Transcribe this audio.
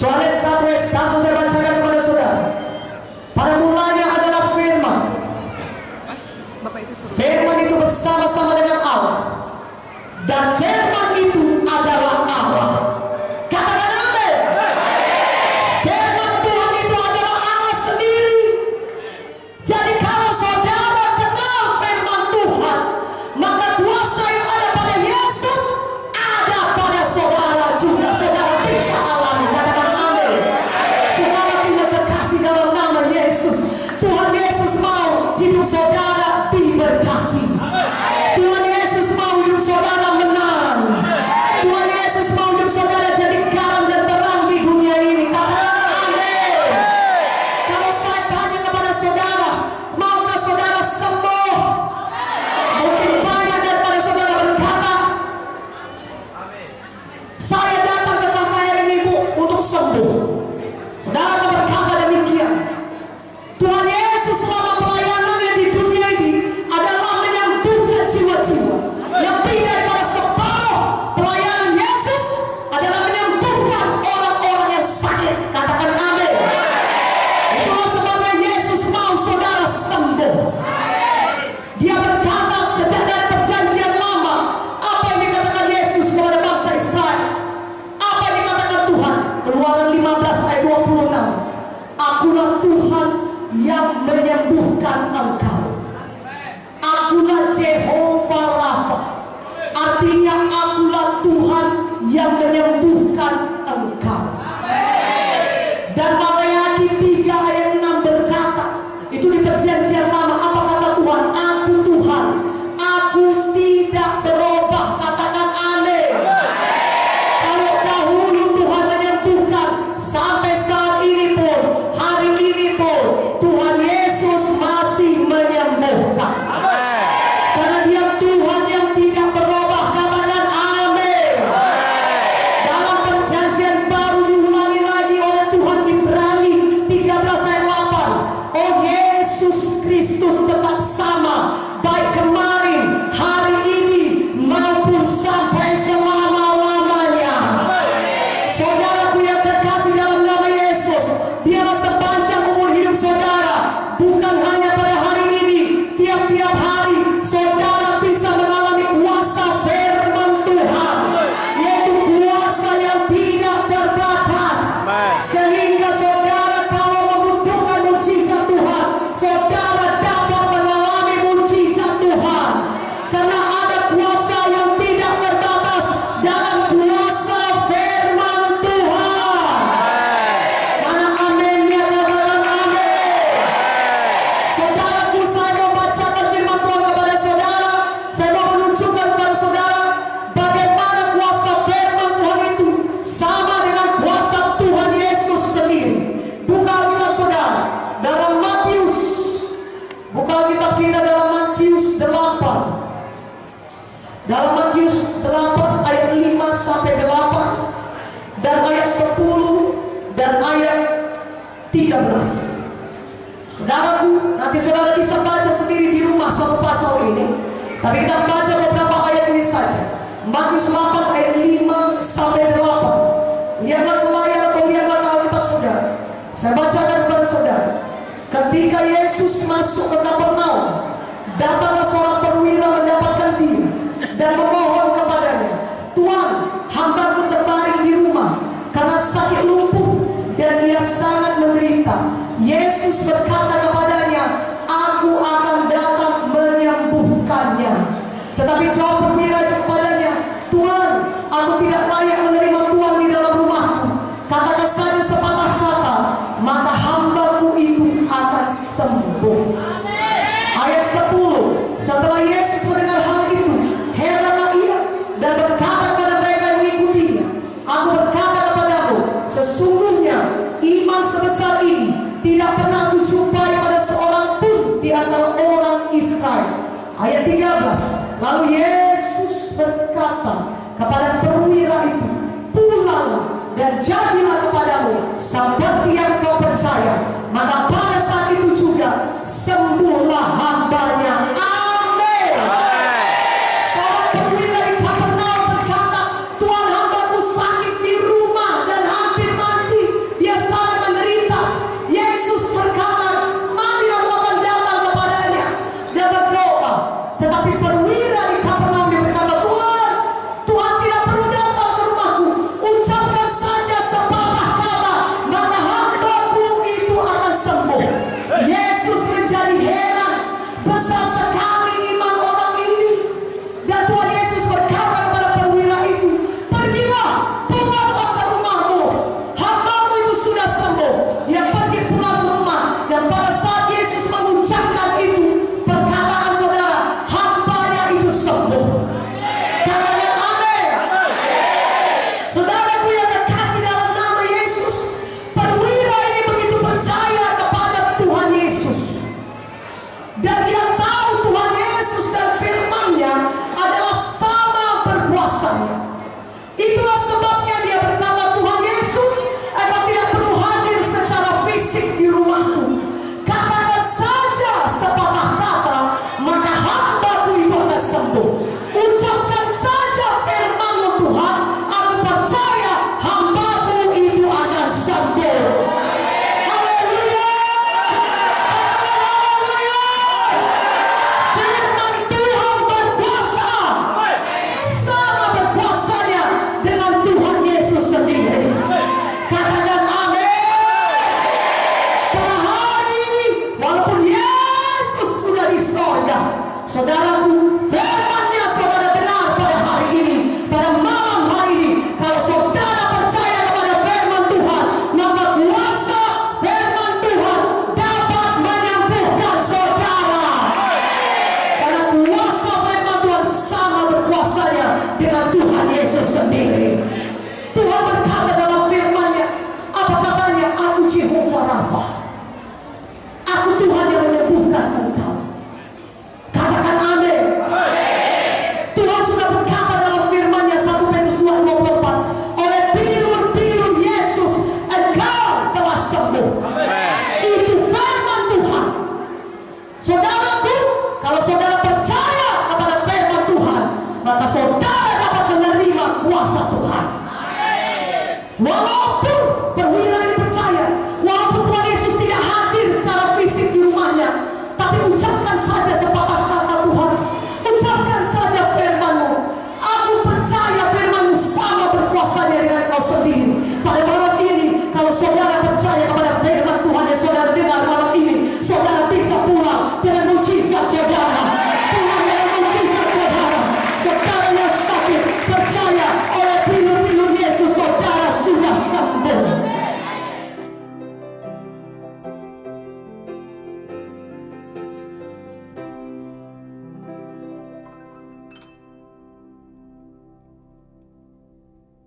Yohanes 1 ayat 1 saya bacakan kepada saudara. Pada mulanya adalah firman. Firman itu bersama-sama dengan Allah, dan firman itu adalah Allah. Katakan amin. Firman Tuhan itu adalah Allah sendiri. Jadi kalau saudara kenal firman Tuhan, maka kuasa yang ada pada Yesus ada pada saudara juga. Saudara bisa alami. Katakan amin. Saudara punya kekasih dalam nama Yesus. Tuhan Yesus mau hidup saudara diberkati. Tuhan Yesus mau hidup saudara menang. Tuhan Yesus mau hidup saudara jadi garam dan terang di dunia ini. Katakan amin. Kalau saya tanya kepada saudara, maukah saudara sembuh? Mungkin banyak daripada saudara berkata, saya datang ke KKR ini Bu untuk sembuh. Saudara akan berkata demikian. Tuhan Yesus selama pelayanannya di dunia ini adalah menyembuhkan jiwa-jiwa. Lebih daripada separuh pelayanan Yesus adalah menyembuhkan orang-orang yang sakit. Katakan amin. Itulah sebabnya Yesus mau saudara sembuh. Dia berkata sejak dari perjanjian lama, apa yang dikatakan Yesus kepada bangsa Israel, apa yang dikatakan Tuhan. Keluaran 15 ayat 26. Akulah Tuhan yang menyembuhkan engkau. Akulah Jehovah Rafa. Artinya akulah Tuhan yang menyembuhkan engkau. Dan Maleakhi 3 ayat 6 berkata, itu di perjanjian lama, apa kata Tuhan? Aku Tuhan, aku tidak berubah. Katakan amin. Kalau dahulu Tuhan menyembuhkan, sampai saat ini pun, hari ini pun, Tuhan Yesus masih menyembuhkan. Karena Dia Tuhan yang tidak berubah. Katakan amin. Dalam perjanjian baru diulangi lagi oleh Tuhan, Ibrani 13 ayat 8. Oh, Yesus Kristus tetap sama, baik kemarin, hari ini, maupun sampai selama-lamanya. Saudaraku yang terkasih dalam nama Yesus, biarlah sepanjang umur hidup saudara, bukan hanya pada hari ini, tiap-tiap hari saudara bisa mengalami kuasa firman Tuhan, yaitu kuasa yang tidak terbatas. Sehingga saudara kalau membutuhkan mujizat Tuhan, saudara dapat mengalami mujizat Tuhan. Karena ada kuasa yang tidak terbatas dalam kuasa firman Tuhan. Mana aminnya? Katakan amin. Saudaraku, saya mau bacakan firman Tuhan kepada saudara. Saya mau menunjukkan kepada saudara bagaimana kuasa firman Tuhan itu sama dengan kuasa Tuhan Yesus sendiri. Buka Alkitab saudara dalam Matius. Buka Alkitab kita dalam Matius 8. Dalam Matius 8 ayat 5 sampai 8 dan ayat 10 dan ayat 13. Saudaraku, nanti saudara bisa baca sendiri di rumah satu pasal ini. Tapi kita baca beberapa ayat ini saja. Matius 8 ayat 5 sampai 8. Lihatlah ke layar atau lihatlah ke Alkitab saudara. Saya bacakan kepada saudara. Ketika Yesus masuk ke Kapernaum, datanglah seorang perwira mendapatkan dia dan memohon kepadanya, Tuhan, hambaku terbaring di rumah karena sakit lumpuh dan ia sangat menderita. Yesus berkata kepadanya, aku akan datang menyembuhkannya. Tetapi jawab perwira itu kepadanya, Tuhan, aku tidak layak menerima Tuhan di dalam rumahku. Katakan saja sepatah kata, maka hambaku itu akan sembuh. Ayat 10. Setelah Yesus mendengar hal itu, heranlah ia dan berkata kepada mereka yang mengikutinya, aku berkata kepadamu, sesungguhnya iman sebesar ini tidak pernah kujumpai pada seorang pun di antara orang Israel. Ayat 13. Lalu Yesus berkata kepada perwira itu, pulanglah dan jadilah kepadamu seperti yang kau percaya. Maka pada saat itu juga sembuhlah hambanya. Amin. Seorang perwira di Kapernaum berkata, Tuhan, hambaku sakit di rumah dan hampir mati. Walaupun perwira ini percaya, walaupun Tuhan Yesus tidak hadir secara fisik di rumahnya, tapi ucapkan saja sepatah kata, Tuhan, ucapkan saja firman-Mu. Aku percaya firman-Mu sama berkuasanya dengan Kau sendiri. Pada